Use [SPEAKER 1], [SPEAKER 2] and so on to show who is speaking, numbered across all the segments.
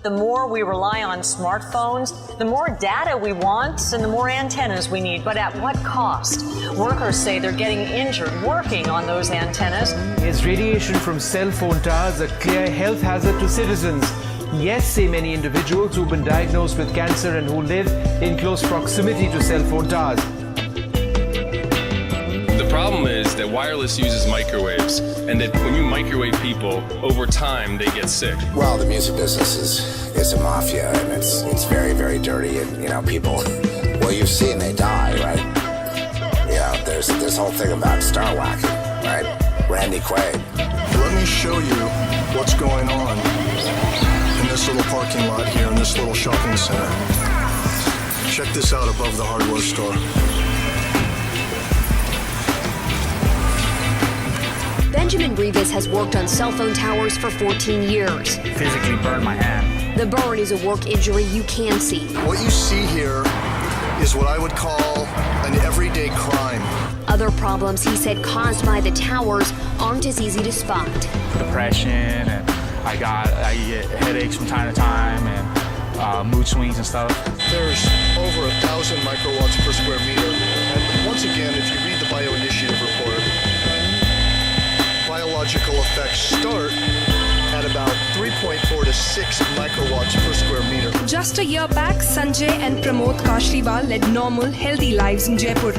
[SPEAKER 1] The more we rely on smartphones, the more data we want and the more antennas we need. But at what cost? Workers say they're getting injured working on those antennas.
[SPEAKER 2] Is radiation from cell phone towers a clear health hazard to citizens? Yes, say many individuals who've been diagnosed with cancer and who live in close proximity to cell phone towers.
[SPEAKER 3] The problem is that wireless uses microwaves, and that when you microwave people, over time they get sick.
[SPEAKER 4] Well, the music business is a mafia, and it's very, very dirty, and people, well, you've seen they die, right? There's this whole thing about star whacking, right? Randy Quaid.
[SPEAKER 5] Let me show you what's going on in this little parking lot here in this little shopping center. Check this out above the hardware store.
[SPEAKER 6] Benjamin Rivas has worked on cell phone towers for 14 years.
[SPEAKER 7] Physically burned my hand.
[SPEAKER 6] The burn is a work injury you can see.
[SPEAKER 5] What you see here is what I would call an everyday crime.
[SPEAKER 6] Other problems he said caused by the towers aren't as easy to spot.
[SPEAKER 7] Depression, and I get headaches from time to time, and mood swings and stuff.
[SPEAKER 5] There's over 1,000 microwatts per square meter. And once again, if you read the Bioinitiative report, biological effects start at about 3.4 to 6 microwatts per square meter.
[SPEAKER 8] Just a year back, Sanjay and Pramod Kashriwal led normal, healthy lives in Jaipur.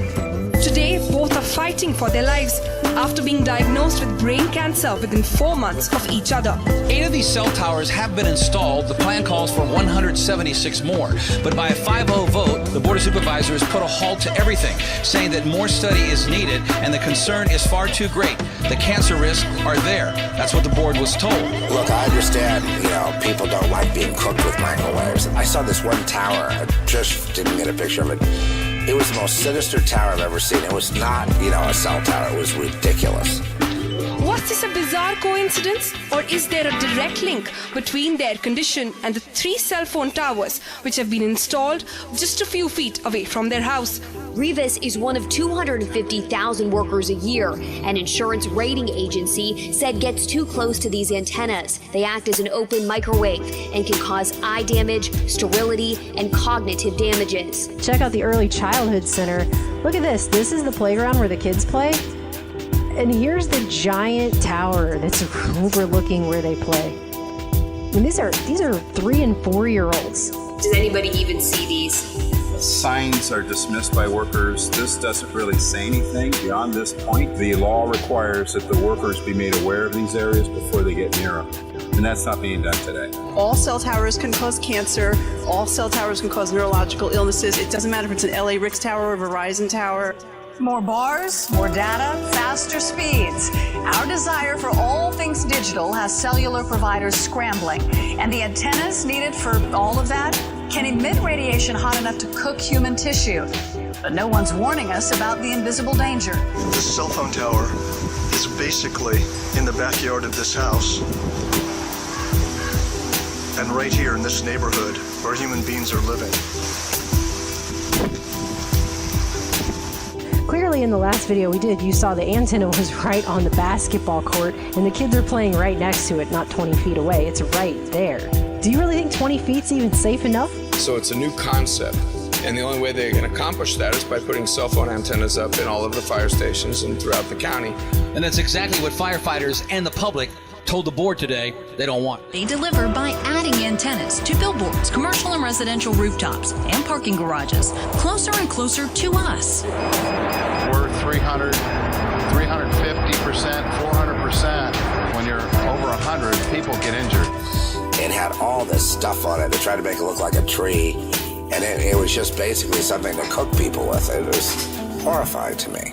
[SPEAKER 8] Today, both are fighting for their lives after being diagnosed with brain cancer within 4 months of each other.
[SPEAKER 9] 8 of these cell towers have been installed. The plan calls for 176 more. But by a 5-0 vote, the Board of Supervisors put a halt to everything, saying that more study is needed and the concern is far too great. The cancer risks are there. That's what the board was told.
[SPEAKER 4] Look, I understand, people don't like being cooked with microwaves. I saw this one tower. I just didn't get a picture of it. It was the most sinister tower I've ever seen. It was not, a cell tower. It was ridiculous.
[SPEAKER 8] Was this a bizarre coincidence, or is there a direct link between their condition and the 3 cell phone towers which have been installed just a few feet away from their house?
[SPEAKER 6] Rivas is one of 250,000 workers a year. An insurance rating agency said gets too close to these antennas. They act as an open microwave and can cause eye damage, sterility, and cognitive damages.
[SPEAKER 10] Check out the Early Childhood Center. Look at this. This is the playground where the kids play. And here's the giant tower that's overlooking where they play. I mean, these are 3 and 4-year-olds.
[SPEAKER 6] Does anybody even see these?
[SPEAKER 11] Signs are dismissed by workers. This doesn't really say anything beyond this point. The law requires that the workers be made aware of these areas before they get near them. And that's not being done today.
[SPEAKER 12] All cell towers can cause cancer. All cell towers can cause neurological illnesses. It doesn't matter if it's an LA Ricks tower or a Verizon tower.
[SPEAKER 13] More bars, more data, faster speeds. Our desire for all things digital has cellular providers scrambling, and the antennas needed for all of that can emit radiation hot enough to cook human tissue. But no one's warning us about the invisible danger.
[SPEAKER 5] This cell phone tower is basically in the backyard of this house. And right here in this neighborhood where human beings are living.
[SPEAKER 10] Clearly in the last video we did, you saw the antenna was right on the basketball court and the kids are playing right next to it, not 20 feet away. It's right there. Do you really think 20 feet's even safe enough?
[SPEAKER 3] So it's a new concept, and the only way they can accomplish that is by putting cell phone antennas up in all of the fire stations and throughout the county.
[SPEAKER 9] And that's exactly what firefighters and the public told the board today they don't want.
[SPEAKER 14] They deliver by adding antennas to billboards, commercial and residential rooftops, and parking garages, closer and closer to us.
[SPEAKER 15] We're 300, 350%, 400%. When you're over 100, people get injured.
[SPEAKER 4] It had all this stuff on it. They tried to make it look like a tree, and it was just basically something to cook people with. It was horrifying to me.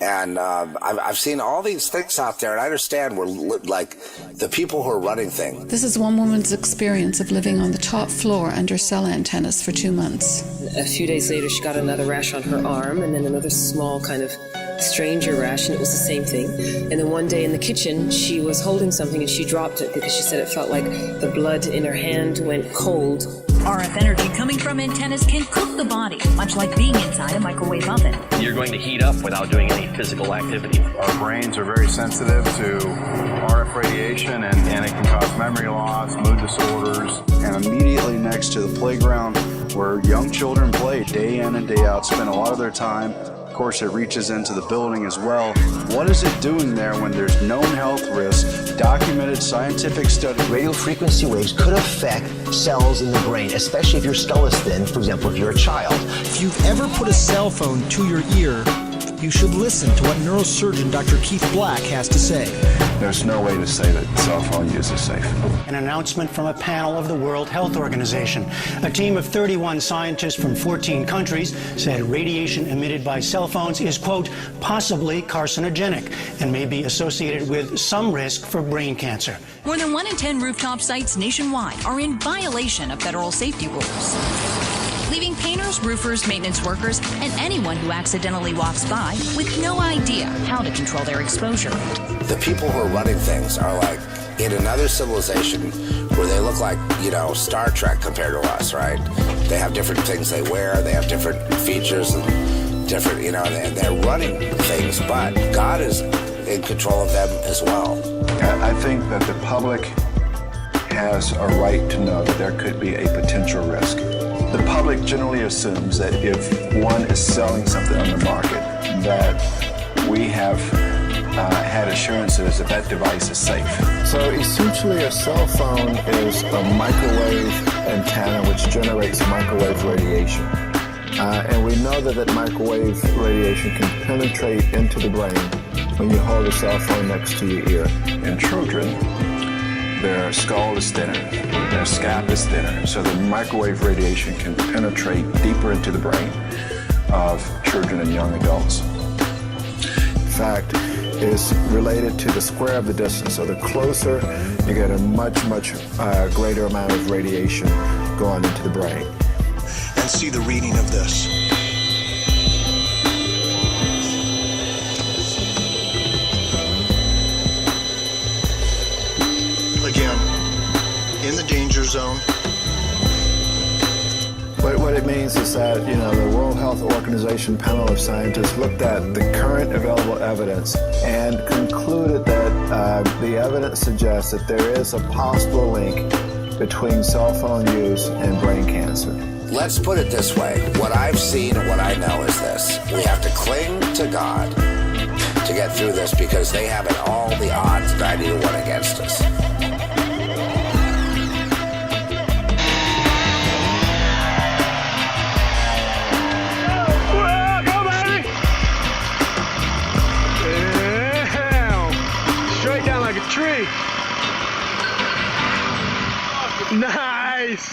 [SPEAKER 4] And I've seen all these things out there, and I understand we're like the people who are running things.
[SPEAKER 16] This is one woman's experience of living on the top floor under cell antennas for 2 months.
[SPEAKER 17] A few days later, she got another rash on her arm, and then another small kind of stranger rash, and it was the same thing. And then one day in the kitchen, she was holding something and she dropped it because she said it felt like the blood in her hand went cold.
[SPEAKER 14] RF energy coming from antennas can cook the body, much like being inside a microwave oven.
[SPEAKER 18] You're going to heat up without doing any physical activity.
[SPEAKER 15] Our brains are very sensitive to RF radiation, and it can cause memory loss, mood disorders,
[SPEAKER 11] immediately next to the playground where young children play day in and day out, spend a lot of their time. Of course, it reaches into the building as well. What is it doing there when there's known health risks, documented scientific studies?
[SPEAKER 19] Radio frequency waves could affect cells in the brain, especially if your skull is thin, for example, if you're a child.
[SPEAKER 20] If you've ever put a cell phone to your ear, you should listen to what neurosurgeon Dr. Keith Black has to say.
[SPEAKER 11] There's no way to say that cell phone use is safe.
[SPEAKER 21] An announcement from a panel of the World Health Organization. A team of 31 scientists from 14 countries said radiation emitted by cell phones is, quote, possibly carcinogenic and may be associated with some risk for brain cancer.
[SPEAKER 14] More than 1 in 10 rooftop sites nationwide are in violation of federal safety rules, leaving painters, roofers, maintenance workers, and anyone who accidentally walks by with no idea how to control their exposure.
[SPEAKER 4] The people who are running things are like in another civilization where they look like, Star Trek compared to us, right? They have different things they wear, they have different features and different, and they're running things, but God is in control of them as well.
[SPEAKER 11] I think that the public has a right to know that there could be a potential risk. The public generally assumes that if one is selling something on the market, that we have had assurances that that device is safe.
[SPEAKER 5] So essentially a cell phone is a microwave antenna which generates microwave radiation. And we know that microwave radiation can penetrate into the brain when you hold a cell phone next to your ear.
[SPEAKER 11] In children, their skull is thinner, their scalp is thinner, so the microwave radiation can penetrate deeper into the brain of children and young adults.
[SPEAKER 5] In fact, is related to the square of the distance. So the closer, you get a much greater amount of radiation going into the brain.
[SPEAKER 20] And see the reading of this.
[SPEAKER 5] Again, in the danger zone. What it means is that, the World Health Organization panel of scientists looked at the current available evidence and concluded that the evidence suggests that there is a possible link between cell phone use and brain cancer.
[SPEAKER 4] Let's put it this way. What I've seen and what I know is this. We have to cling to God to get through this because they have it all the odds 90-1 against us.
[SPEAKER 2] Tree. Nice.